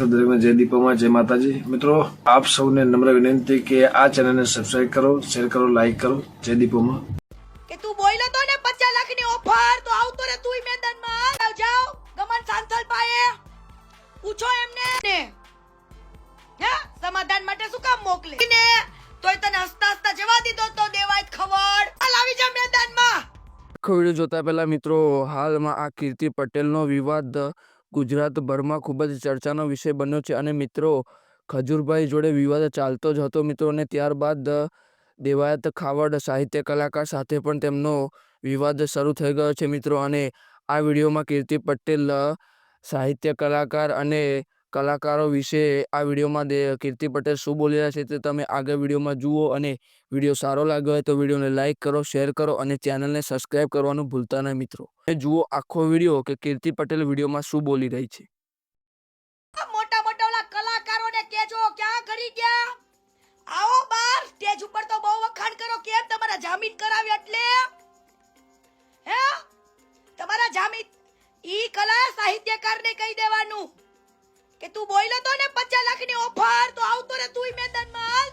जय दीपोमा जय माताजी। मित्रों आप सबने नम्र विनंती कि आ चैनल ने सब्सक्राइब करो, शेर करो, लाइक करो। जय दीपोमा। કે તું બોલ્યો તો ને 50 લાખની ઓફર તો આવતો રે તુંય મેદાનમાં જાઓ ગમન સાંથલ પાએ પૂછો એમને ને હે સમાધાન માટે શું કામ મોકલે ને તોય તને હસતા હસતા જવા દીધો તો દેવાય ખબર હાલ આવી જા મેદાનમાં। આખો વિડીયો જોતા પહેલા મિત્રો હાલમાં આ કીર્તિ પટેલનો વિવાદ ગુજરાતભરમાં ખૂબ જ ચર્ચાનો વિષય બન્યો છે અને મિત્રો ખજૂરભાઈ જોડે વિવાદ ચાલતો જ હતો મિત્રો અને ત્યારબાદ દેવાયત ખાવડ સાહિત્ય કલાકાર સાથે પણ તેમનો વિવાદ શરૂ થઈ ગયો છે મિત્રો અને આ વિડીયોમાં કીર્તિ પટેલ સાહિત્ય કલાકાર અને કલાકારો વિશે આ વિડીયોમાં કીર્તિ પટેલ શું બોલી રહ્યા છે તે તમે આગળ વિડીયોમાં જુઓ અને વિડીયો સારો લાગ્યો હોય તો વિડીયોને લાઇક કરો, શેર કરો અને ચેનલને સબસ્ક્રાઈબ કરવાનું ભૂલતા નહીં મિત્રો। જુઓ આખો વિડીયો કે કીર્તિ પટેલ વિડીયોમાં શું બોલી રહી છે। મોટા મોટા ઓલા કલાકારોને કેજો ક્યાં કરી ગયા આવો બાર સ્ટેજ ઉપર તો બહુ વખાણ કરો કેમ તમારા જામીન કરાવ્યા એટલે હે તમારા જામીન ઈ કલા સાહિત્યકારને કહી દેવાનું કે તું બોલ્યો તો ને 50 લાખની ઓફર તો આવતો રે તુંય મેદાનમાં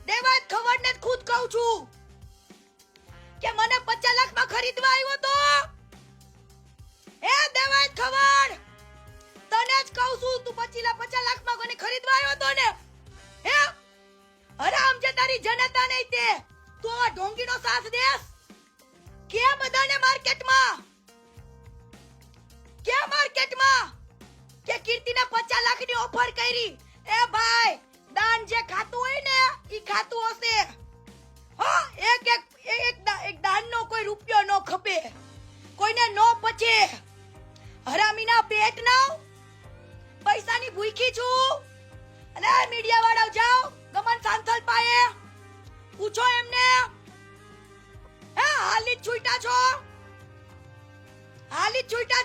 દેવાય ખબર ને ખુદ કહું છું કે મને 50 લાખમાં ખરીદવા આવ્યો તો એ દેવાય ખબર તને જ કહું છું તું 50 લાખમાં કોને ખરીદવા આવ્યો તો ને હે હરામ જે તારી જનતા નહીં તે તું આ ઢોંગીનો સાથ દેસ કે બધાને માર્કેટમાં કે કીર્તિને 50 લાખની ઓફર કરી એ ભાઈ દાન જે ખાતું હોય ને ઈ ખાતું હશે હા એક દાનનો કોઈ રૂપિયો નો ખપે કોઈને નો પચે હરામીના પેટ ના પૈસાની ભૂખી છું અને મીડિયા વાળા જાઓ ગમન સાંથલ પાએ પૂછો એમને હે હાલી છૂટા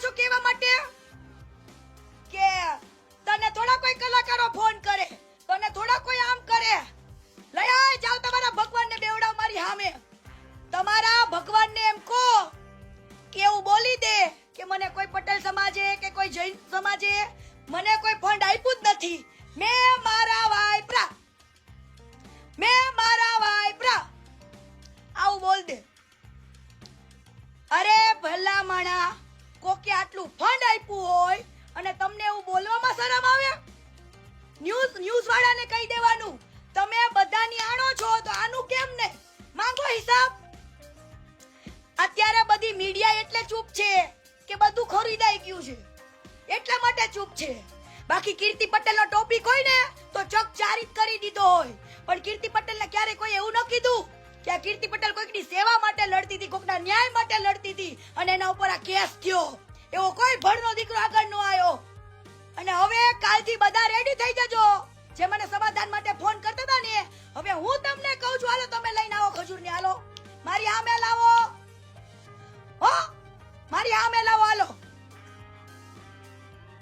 છો કેવા માટે કે તને થોડા કોઈ કલાકારો ફોન કરે તને થોડા કોઈ આમ કરે લઈ આય જાવ તમારા ભગવાનને બેવડાવ મારી સામે તમારા ભગવાનને એમ કહો કે એવું બોલી દે કે મને કોઈ પટેલ સમાજે કે કોઈ જૈન સમાજે મને કોઈ ફંડ આપ્યું જ નથી મેં મારા વાઈપરા આવું બોલ દે અરે ભલા માણા કોકે આટલું ફંડ આપ્યું હોય અને તમને એવું બોલવામાં શરમ આવે ન્યૂઝ વાળાને કહી દેવાનું તમે બધાની આણો છો તો આનું કેમ નહીં માંગો હિસાબ। અત્યારે બધી મીડિયા એટલે ચૂપ છે કે બધું ખરીદાઈ ગયું છે એટલા માટે ચૂપ છે બાકી કીર્તિ પટેલનો ટોપિક હોય ને તો ચકચારિત કરી દીધો હોય પણ કીર્તિ પટેલને ક્યારે કોઈ એવું ન કીધું કે આ કીર્તિ પટેલ કોઈકની સેવા માટે લડતી હતી કોઈકના ન્યાય માટે લડતી હતી અને એના ઉપર આ કેસ થયો એવો કોઈ ભણનો દીકરો આગળ નો આવ્યો અને હવે કાલથી બધા રેડી થઈ જજો જે મને સમાધાન માટે ફોન કરતા હતા ને હવે હું તમને કહું છું હાલો તમે લઈને આવો ખજૂરની હાલો મારી સામે લાવો હો મારી સામે લાવો હાલો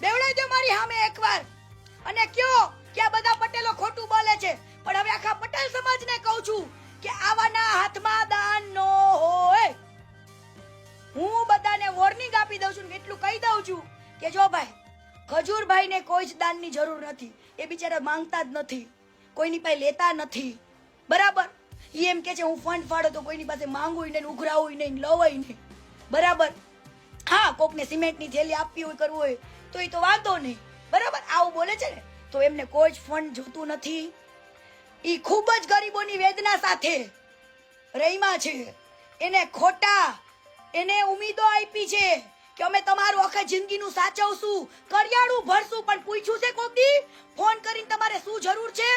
દેવડાઈ દો મારી સામે એકવાર અને કયો કે આ બધા પટેલો ખોટું બોલે છે પણ હવે આખા પટેલ સમાજને કહું છું કે આવાના હાથમાં દાન નો હોય હું બધાને વોર્નિંગ આપી દઉં છું એટલું કહી દઉં છું કે જો ભાઈ ખજૂરભાઈને કોઈ જ દાનની જરૂર નથી એ બિચારા માંગતા જ નથી કોઈની પાસે લેતા નથી બરાબર ઈ એમ કે છે હું ફંડ ફાડો તો કોઈની પાસે માંગુય નહીં ઉઘરાવું નહીં લવાય નહીં બરાબર હા કોકને સિમેન્ટની થેલી આપવી હોય કરવું હોય તો એ તો વાંધો નહીં બરાબર આવું બોલે છે ને તો એમને કોઈ જ ફંડ જોતું નથી ઈ ખૂબ જ ગરીબોની વેદના સાથે રહીમાં છે એને ખોટા એને ઉમીદો આપી છે કે અમે તમારું આખા જિંદગીનું સાચવશું કરિયાણું ભરશું પણ પૂછ્યું છે કોક દી ફોન કરીને તમારે શું જરૂર છે